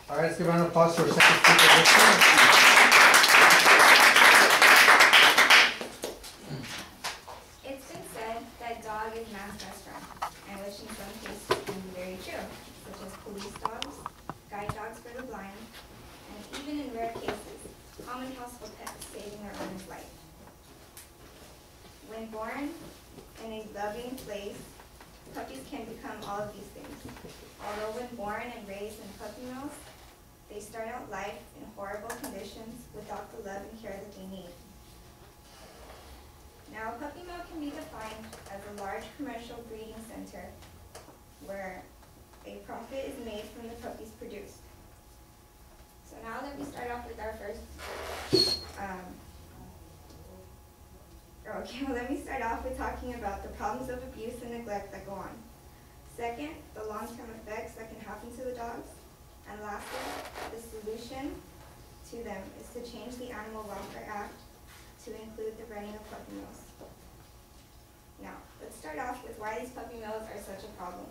All right, let's give a round of applause for our second speaker. It's been said that dog is man's best friend, and which in some cases can be very true, such as police dogs, guide dogs for the blind, and even in rare cases, common household pets saving their owner's life. When born in a loving place, puppies can become all of these things. Although when born and raised in puppy mills, they start out life in horrible conditions without the love and care that they need. Now, a puppy mill can be defined as a large commercial breeding center where a profit is made from the puppies produced. So now let me start off with our first, let me start off with talking about the problems of abuse and neglect that go on. Second, the long-term effects that can happen to the dogs. And lastly, the solution to them is to change the Animal Welfare Act to include the running of puppy mills. Now, let's start off with why these puppy mills are such a problem.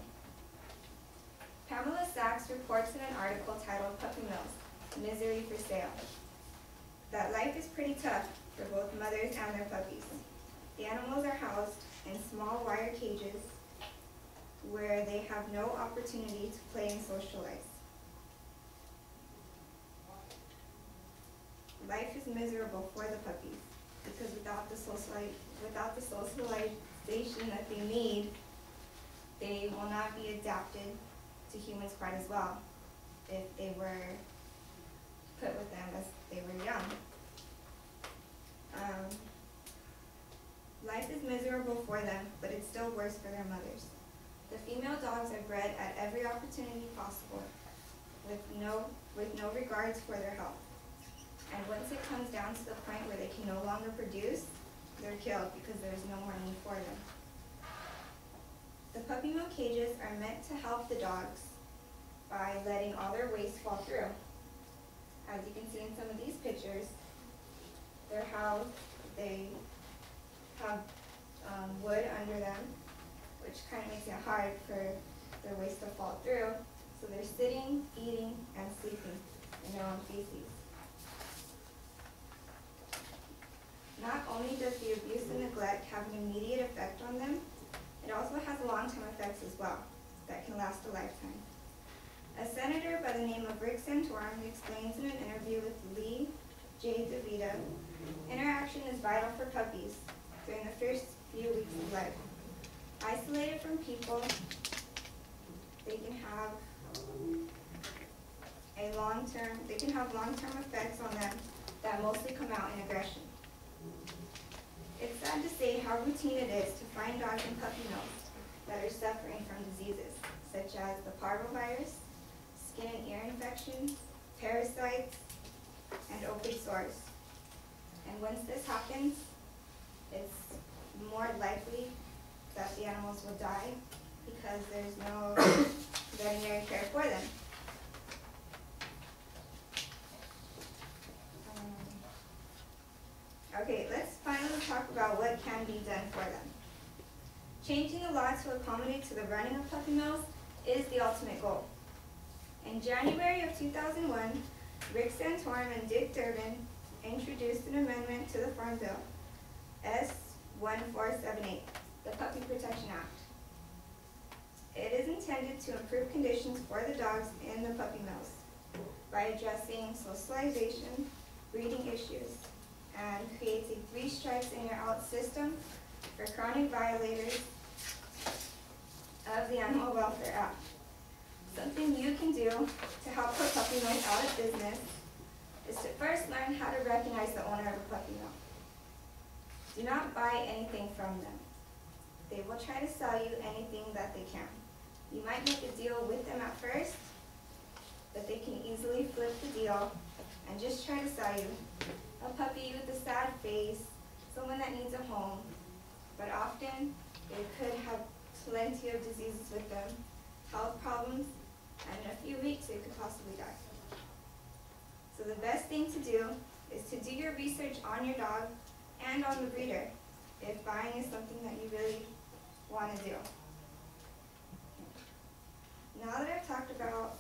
Pamela Sachs reports in an article titled Puppy Mills, Misery for Sale, that life is pretty tough for both mothers and their puppies. The animals are housed in small wire cages where they have no opportunity to play and socialize. Life is miserable for the puppies because without the socialization that they need, they will not be adapted to humans quite as well if they were put with them as they were young. Life is miserable for them, but it's still worse for their mothers. The female dogs are bred at every opportunity possible with no regards for their health. And once it comes down to the point where they can no longer produce, they're killed because there's no more need for them. The puppy mill cages are meant to help the dogs by letting all their waste fall through. As you can see in some of these pictures, they're housed, they have wood under them, which kind of makes it hard for their waste to fall through. So they're sitting, eating, and sleeping in their own feces. Not only does the abuse and neglect have an immediate effect on them, it also has long-term effects as well that can last a lifetime. A senator by the name of Rick Santorum explains in an interview with Lee J. DeVita, interaction is vital for puppies during the first few weeks of life. Isolated from people, they can have long-term effects on them that mostly come out in aggression. It's sad to say how routine it is to find dogs in puppy mills that are suffering from diseases such as the parvovirus, skin and ear infections, parasites, and open sores. And once this happens, it's more likely that the animals will die because there's no veterinary care for them. Okay, let's finally talk about what can be done for them. Changing the law to accommodate to the running of puppy mills is the ultimate goal. In January of 2001, Rick Santorum and Dick Durbin introduced an amendment to the Farm Bill, S-1478, the Puppy Protection Act. It is intended to improve conditions for the dogs in the puppy mills by addressing socialization, breeding issues, and creates a 3 strikes and you're out system for chronic violators of the Animal Welfare Act. Something you can do to help put puppy mills out of business is to first learn how to recognize the owner of a puppy mill. Do not buy anything from them. They will try to sell you anything that they can. You might make a deal with them at first, but they can easily flip the deal and just try to sell you a puppy with a sad face, someone that needs a home, but often they could have plenty of diseases with them, health problems, and in a few weeks they could possibly die. So the best thing to do is to do your research on your dog and on the breeder if buying is something that you really want to do. Now that I've talked about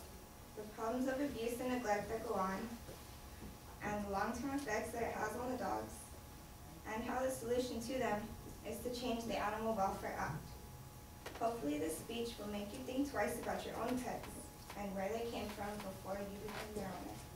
the problems of abuse and neglect that go on, and the long-term effects that it has on the dogs, and how the solution to them is to change the Animal Welfare Act. Hopefully this speech will make you think twice about your own pets and where they came from before you became their owner.